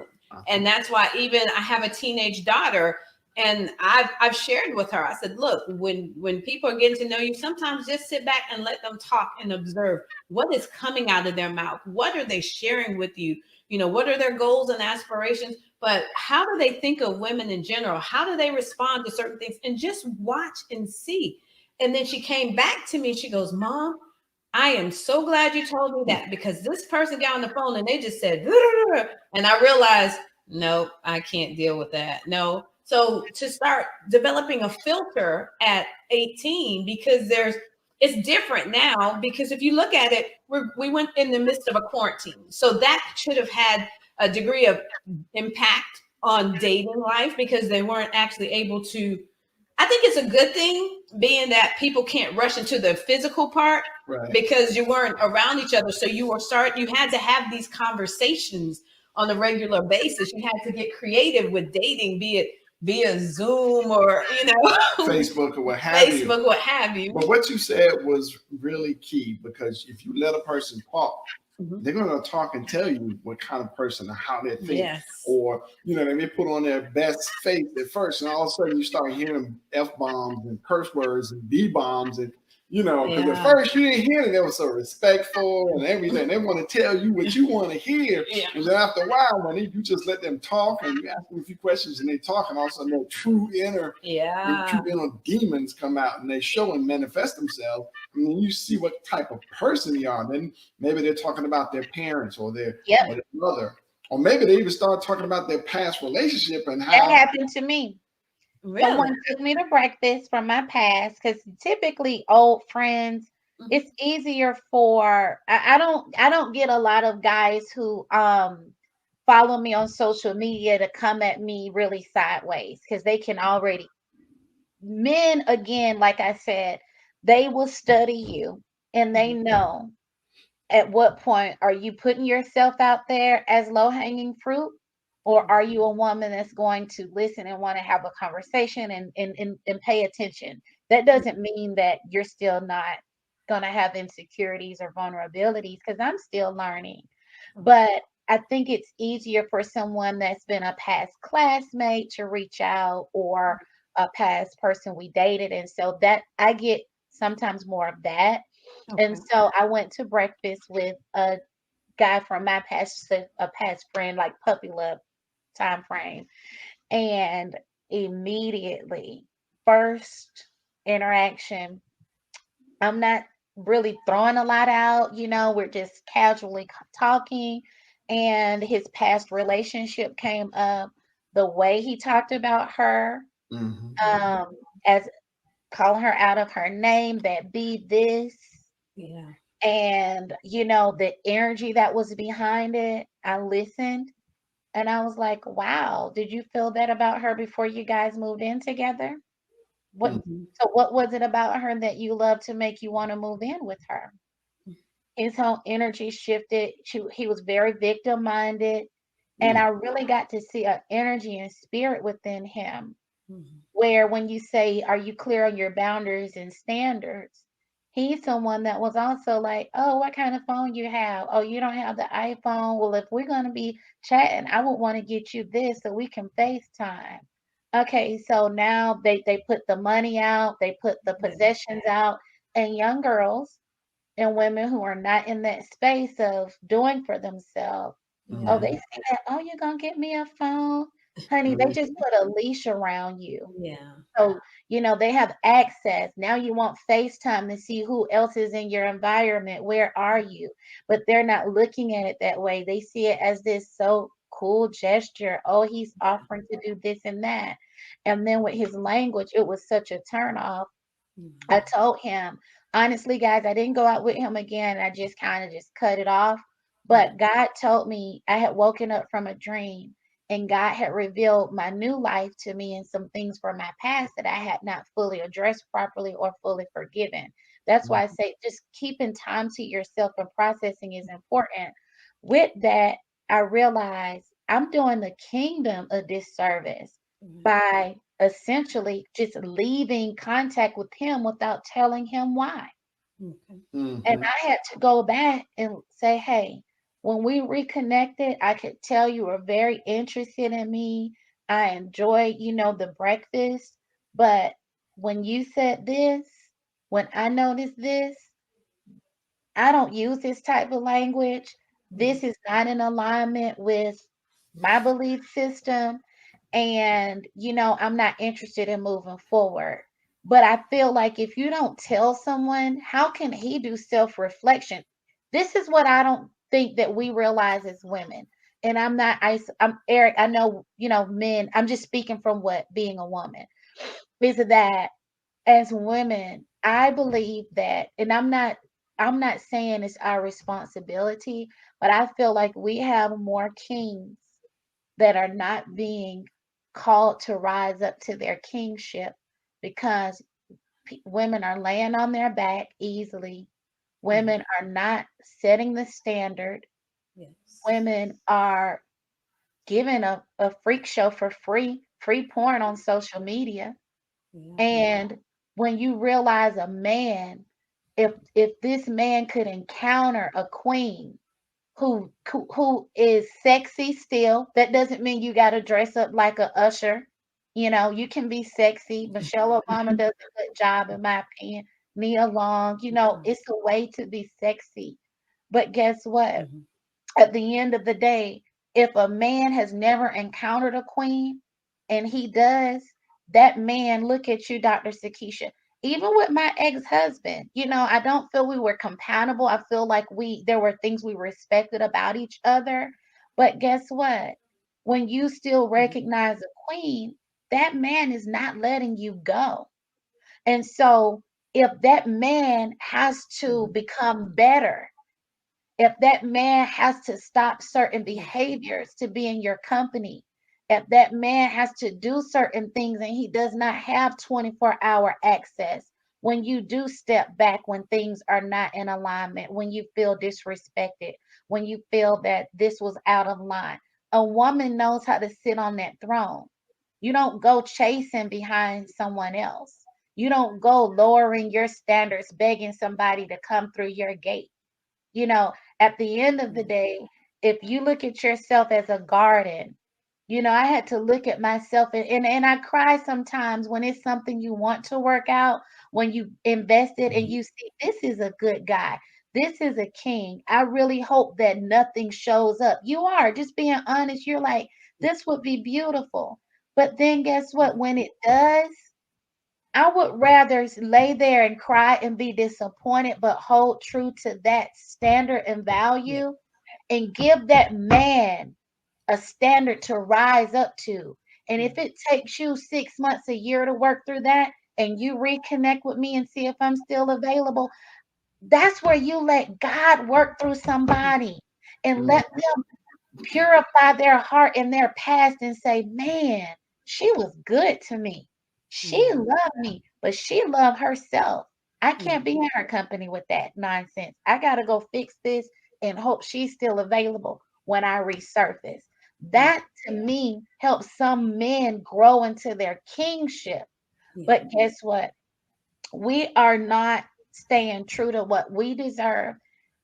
And that's why even I have a teenage daughter, and I've shared with her, I said, look, when people are getting to know you, sometimes just sit back and let them talk and observe what is coming out of their mouth. What are they sharing with you? You know, what are their goals and aspirations? But how do they think of women in general? How do they respond to certain things? And just watch and see. And then she came back to me. She goes, Mom, I am so glad you told me that, because this person got on the phone and they just said, and I realized, no, I can't deal with that. No. So to start developing a filter at 18, because it's different now, because if you look at it, we went in the midst of a quarantine. So that should have had a degree of impact on dating life, because they weren't actually able to. I think it's a good thing, being that people can't rush into the physical part, because you weren't around each other. So you had to have these conversations on a regular basis. You had to get creative with dating, be it via Zoom or, Facebook or what have you. But what you said was really key, because if you let a person talk, they're going to talk and tell you what kind of person and how they think. Or, they put on their best face at first, and all of a sudden you start hearing F-bombs and curse words and B-bombs, and because at first you didn't hear it. They were so respectful and everything. They want to tell you what you want to hear. And then after a while, when you just let them talk and you ask them a few questions and they talk, and all of a sudden their true inner demons come out and they show and manifest themselves. And then you see what type of person they are. Then maybe they're talking about their parents or their mother. Or maybe they even start talking about their past relationship and how that happened to me. Really? Someone took me to breakfast from my past, because typically old friends, it's easier for I don't get a lot of guys who follow me on social media to come at me really sideways, because they can already, men, again, like I said, they will study you, and they know at what point are you putting yourself out there as low-hanging fruit, or are you a woman that's going to listen and want to have a conversation and pay attention? That doesn't mean that you're still not going to have insecurities or vulnerabilities, because I'm still learning. But I think it's easier for someone that's been a past classmate to reach out, or a past person we dated. And so that I get sometimes more of that. And so I went to breakfast with a guy from my past, a past friend, like puppy love time frame. And immediately, first interaction, I'm not really throwing a lot out, we're just casually talking. And his past relationship came up. The way he talked about her, as calling her out of her name, that be this. And the energy that was behind it, I listened and I was like, wow, did you feel that about her before you guys moved in together? So what was it about her that you love to make you want to move in with her? His whole energy shifted. He was very victim minded. And I really got to see an energy and spirit within him, where when you say, are you clear on your boundaries and standards? He's someone that was also like, oh, what kind of phone you have? Oh, you don't have the iPhone. Well, if we're going to be chatting, I would want to get you this so we can FaceTime. Okay, so now they put the money out, they put the possessions out, and young girls and women who are not in that space of doing for themselves, oh, they say that, oh, you're going to get me a phone? Honey, they just put a leash around you. So, they have access. Now you want FaceTime to see who else is in your environment. Where are you? But they're not looking at it that way. They see it as this so cool gesture. Oh, he's offering to do this and that. And then with his language, it was such a turn off. I told him, Honestly, guys, I didn't go out with him again. I just kind of just cut it off. Yeah. But God told me I had woken up from a dream and God had revealed my new life to me and some things from my past that I had not fully addressed properly or fully forgiven. That's why I say just keeping time to yourself and processing is important. With that, I realized I'm doing the kingdom a disservice Mhm. by essentially just leaving contact with him without telling him why. Okay. And Mhm. I had to go back and say, hey, when we reconnected, I could tell you were very interested in me. I enjoyed, the breakfast. But when you said this, when I noticed this, I don't use this type of language. Mhm. This is not in alignment with my belief system. And, I'm not interested in moving forward. But I feel like if you don't tell someone, how can he do self reflection? This is what I don't think that we realize as women. And I'm Eric. I know, men, I'm just speaking from what being a woman is that as women, I believe that, and I'm not saying it's our responsibility, but I feel like we have more kings that are not being called to rise up to their kingship because women are laying on their back easily. Mhm. Women are not setting the standard. Yes. Women are giving a freak show for free porn on social media. Yeah. And when you realize a man, if this man could encounter a queen who is sexy still, that doesn't mean you got to dress up like a usher. You can be sexy. Michelle Obama does a good job, in my opinion. Nia Long, it's a way to be sexy. But guess what? Mhm. At the end of the day, if a man has never encountered a queen and he does, that man, look at you, Dr. Sakeisha. Even with my ex-husband, I don't feel we were compatible. I feel like there were things we respected about each other. But guess what? When you still Mhm. recognize a queen, that man is not letting you go. And so if that man has to Mhm. become better, if that man has to stop certain Yeah. behaviors to be in your company, if that man has to do certain things and he does not have 24-hour access, when you do step back, when things are not in alignment, when you feel disrespected, when you feel that this was out of line, a woman knows how to sit on that throne. You don't go chasing behind someone else. You don't go lowering your standards, begging somebody to come through your gate. At the end of the Yeah. day, if you look at yourself as a garden, I had to look at myself and I cry sometimes when it's something you want to work out, when you invested and Mhm. you see this is a good guy. This is a king. I really hope that nothing shows up. You are just being honest. You're like, this would be beautiful. But then guess Yeah. what? When it does, I would rather lay there and cry and be disappointed, but hold true to that standard and Yeah. value and give that man a standard to rise up to. And Yeah. if it takes you 6 months, a year to work through that, and you reconnect with me and see if I'm still available, that's where you let God work through somebody and Mhm. let them purify their heart and their past and say, man, she was good to me. She Yeah. loved me, but she loved herself. I Yeah. can't be in her company with that nonsense. I got to go fix this and hope she's still available when I resurface. Yeah. That to me helps some men grow into their kingship. Yeah. But guess what? We are not staying true to what we deserve,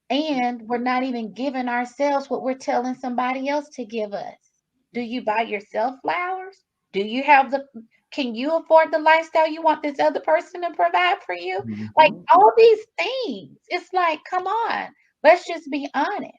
and we're not even giving ourselves what we're telling somebody else to give us. Do you buy yourself flowers? Do you have can you afford the lifestyle you want this other person to provide for you? Like Mhm. all these things. It's like, come on, let's just be honest.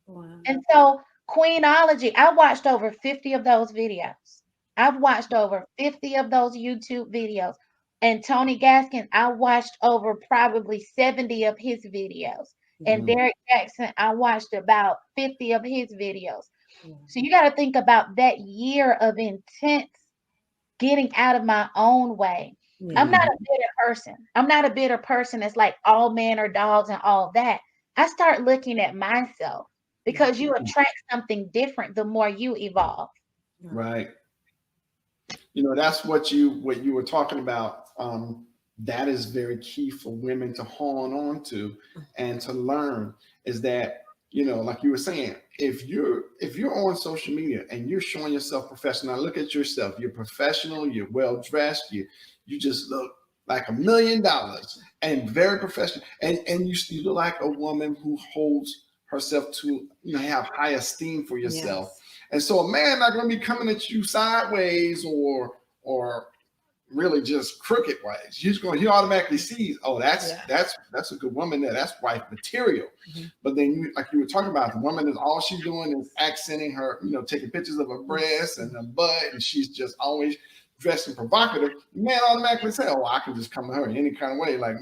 Wow. And so, Queenology, I watched over 50 of those videos. I've watched over 50 of those YouTube videos. And Tony Gaskin, I watched over probably 70 of his videos. Yeah. And Mhm. Derek Jackson, I watched about 50 of his videos. Yeah. So you got to think about that year of intense getting out of my own way. I'm not a bitter person. I'm not a bitter person that's like all men are dogs and all that. I start looking at myself because you attract something different the more you evolve. Right. That's what you were talking about. That is very key for women to hone on to and to learn is that, like you were saying, if you're on social media and you're showing yourself professional, now look at yourself. You're professional, you're well dressed, you just look like $1,000,000 and very professional. And you look like a woman who holds herself to, have high esteem for yourself. Yes. And so a man not going to be coming at you sideways or really just crooked ways. He automatically sees, oh, that's a good woman there. That's wife material. But then like you were talking about, the woman is all she's doing is accenting her, taking pictures of her breasts and her butt, and she's just always dressed and provocative. The man automatically say, oh, I can just come to her in any kind of way. Like,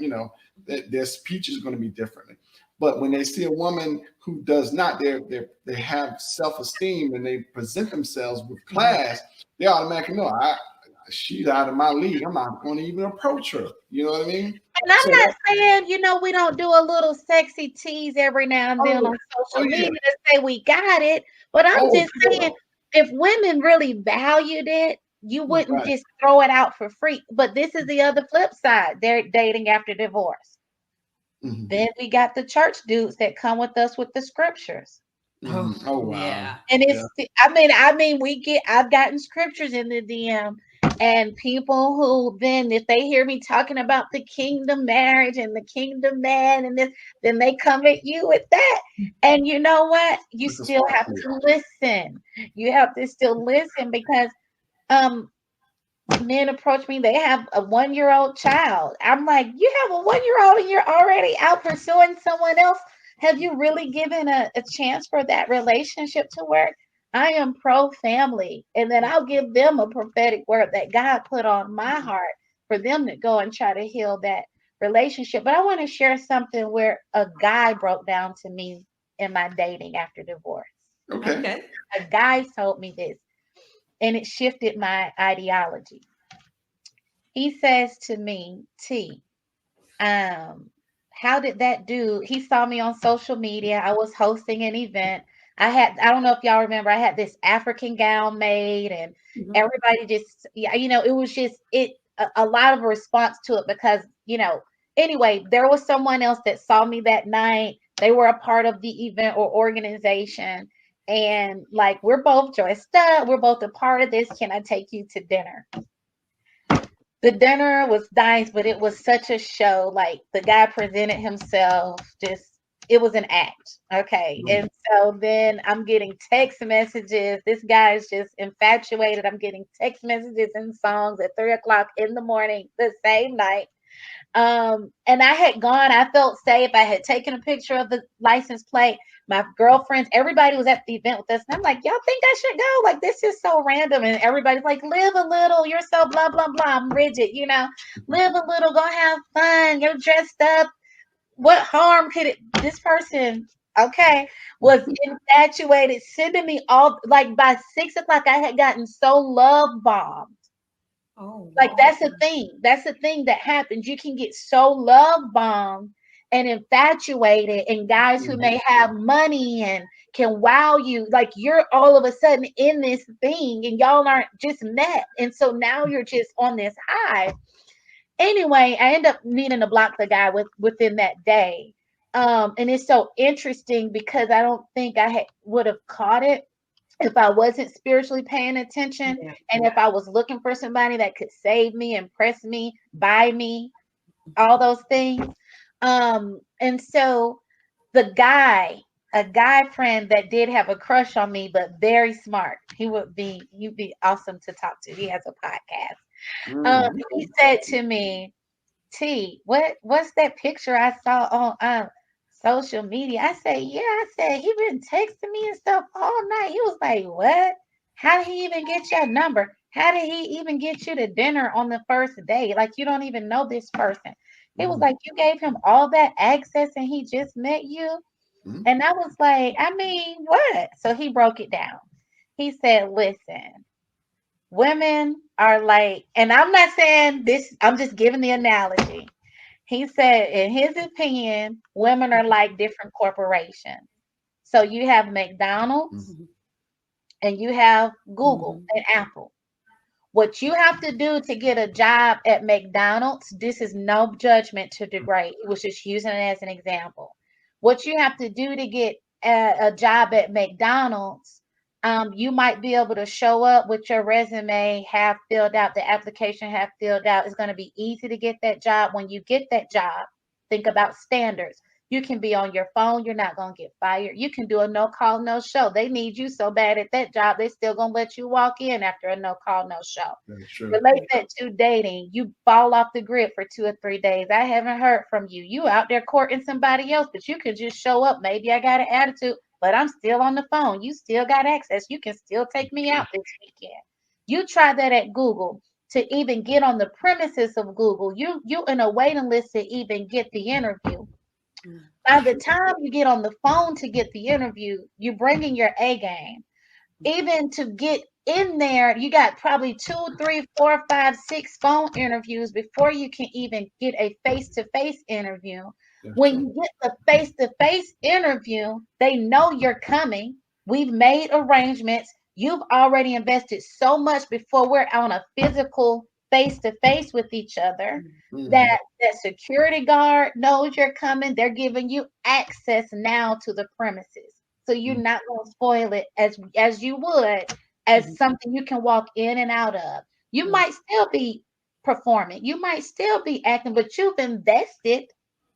their speech is going to be different. But when they see a woman who does not, they have self-esteem and they present themselves with class, they automatically know, she's out of my league. I'm not going to even approach her. You know what I mean? And I'm not saying, we don't do a little sexy tease every now and then on social media to say we got it. But I'm just saying, if women really valued it, you wouldn't just throw it out for free. But this is the other flip side. They're dating after divorce. Then we got the church dudes that come with us with the scriptures. Oh wow. Yeah. And it's I mean I've gotten scriptures in the DM and people who then if they hear me talking about the kingdom marriage and the kingdom man and this, then they come at you with that. And you know what? You still have to listen. You have to still listen because men approach me, they have a 1-year-old child. I'm like, you have a 1-year-old and you're already out pursuing someone else. Have you really given a chance for that relationship to work? I am pro family. And then I'll give them a prophetic word that God put on my heart for them to go and try to heal that relationship. But I want to share something where a guy broke down to me in my dating after divorce. Okay. A guy told me this, and it shifted my ideology. He says to me, T, how did that dude? He saw me on social media. I was hosting an event. I don't know if y'all remember, I had this African gown made, and everybody just, it was just a lot of a response to it because, anyway, there was someone else that saw me that night. They were a part of the event or organization. And like, we're both dressed up. We're both a part of this. Can I take you to dinner? The dinner was nice, but it was such a show. Like the guy presented himself, it was an act. Okay. And so then I'm getting text messages. This guy is just infatuated. I'm getting text messages and songs at 3:00 in the morning the same night. And I had gone, I felt safe. I had taken a picture of the license plate. My girlfriends, everybody was at the event with us. And I'm like, y'all think I should go? Like, this is so random. And everybody's like, live a little. You're so blah, blah, blah. I'm rigid, live a little, go have fun. You're dressed up. What harm could this person, was infatuated, sending me all, like by 6:00, I had gotten so love bombed. Oh, like that's a thing. That's a thing that happens. You can get so love bombed and infatuated, and guys who may have money and can wow you, like you're all of a sudden in this thing, and y'all aren't just met, and so now you're just on this high. Anyway, I end up needing to block the guy within that day, and it's so interesting because I don't think I would have caught it if I wasn't spiritually paying attention, and if I was looking for somebody that could save me, impress me, buy me, all those things. And so a guy friend that did have a crush on me, but very smart. He'd be awesome to talk to. He has a podcast. He said to me, T, what's that picture I saw on social media? I said, yeah. I said, he been texting me and stuff all night. He was like, what? How did he even get your number? How did he even get you to dinner on the first day? Like, you don't even know this person. He was like, you gave him all that access and he just met you? And I was like, I mean, what? So he broke it down. He said, listen, women are like, and I'm not saying this, I'm just giving the analogy. He said, in his opinion, women are like different corporations. So you have McDonald's and you have Google and Apple. What you have to do to get a job at McDonald's, this is no judgment to degrade. It was just using it as an example. What you have to do to get a job at McDonald's, you might be able to show up with your resume, have filled out, the application have filled out. It's going to be easy to get that job. When you get that job, think about standards. You can be on your phone. You're not going to get fired. You can do a no call, no show. They need you so bad at that job, they still going to let you walk in after a no call, no show. That's true. Relate that to dating. You fall off the grid for 2 or 3 days. I haven't heard from you. You out there courting somebody else, but you can just show up. Maybe I got an attitude, but I'm still on the phone. You still got access. You can still take me out this weekend. You try that at Google. To even get on the premises of Google, you in a waiting list to even get the interview. By the time you get on the phone to get the interview, you're bringing your A game. Even to get in there, you got probably 2, 3, 4, 5, 6 phone interviews before you can even get a face-to-face interview. When you get the face-to-face interview, they know you're coming. We've made arrangements. You've already invested so much before we're on a physical face-to-face with each other that security guard knows you're coming. They're giving you access now to the premises. So you're not going to spoil it as you would as something you can walk in and out of. You might still be performing. You might still be acting, but you've invested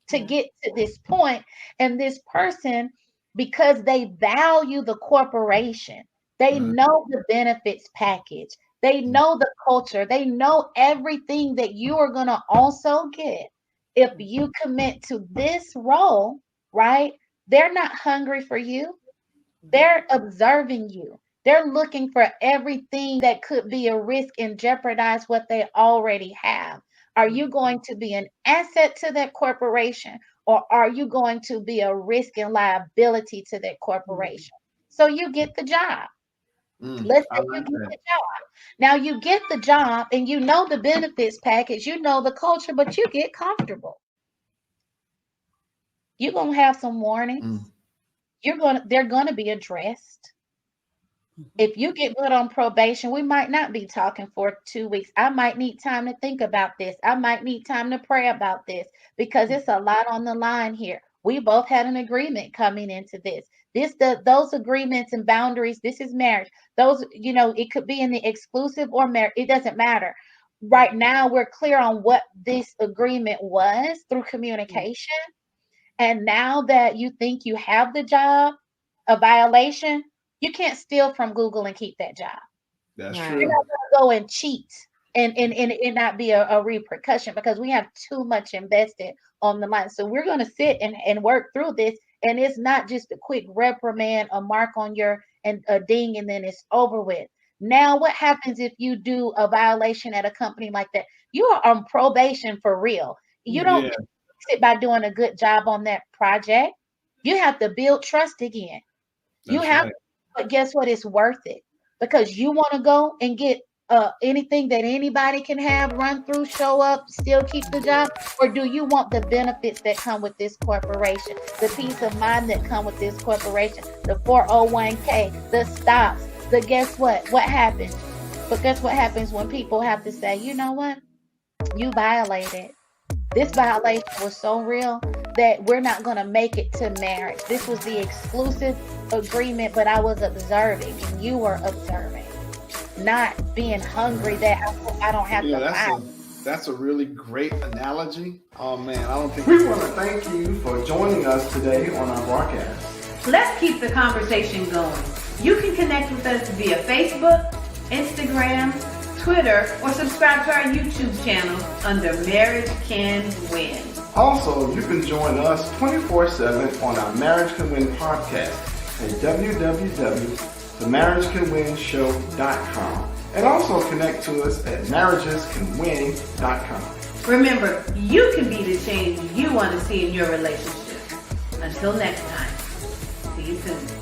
to get to this point. And this person, because they value the corporation, they know the benefits package. They know the culture. They know everything that you are going to also get if you commit to this role, right? They're not hungry for you. They're observing you. They're looking for everything that could be a risk and jeopardize what they already have. Are you going to be an asset to that corporation, or are you going to be a risk and liability to that corporation? So you get the job. Let's say you get the job. Now you get the job and you know the benefits package, you know the culture, but you get comfortable. You're gonna have some warnings. They're gonna be addressed. If you get put on probation, we might not be talking for 2 weeks. I might need time to think about this. I might need time to pray about this because it's a lot on the line here. We both had an agreement coming into this. Those agreements and boundaries, this is marriage. Those, it could be in the exclusive or marriage. It doesn't matter. Right now, we're clear on what this agreement was through communication. And now that you think you have the job, a violation, you can't steal from Google and keep that job. That's You're true. not going to go and cheat and it not be a repercussion because we have too much invested on the line. So we're going to sit and work through this. And it's not just a quick reprimand, a mark on and a ding, and then it's over with. Now, what happens if you do a violation at a company like that? You are on probation for real. You don't fix it by doing a good job on that project. You have to build trust again. But guess what? It's worth it because you want to go and get anything that anybody can have, run through, show up, still keep the job? Or do you want the benefits that come with this corporation, the peace of mind that come with this corporation, the 401k, the stocks, guess what? What happens? But guess what happens when people have to say, you know what? You violated. This violation was so real that we're not going to make it to marriage. This was the exclusive agreement, but I was observing and you were observing. Not being hungry that I don't have to fight. That's a really great analogy. Oh man, I don't think we want to thank you for joining us today on our broadcast. Let's keep the conversation going. You can connect with us via Facebook, Instagram, Twitter, or subscribe to our YouTube channel under Marriage Can Win. Also, you can join us 24/7 on our Marriage Can Win podcast at www.themarriagecanwinshow.com, and also connect to us at marriagescanwin.com. Remember, you can be the change you want to see in your relationship. Until next time, see you soon.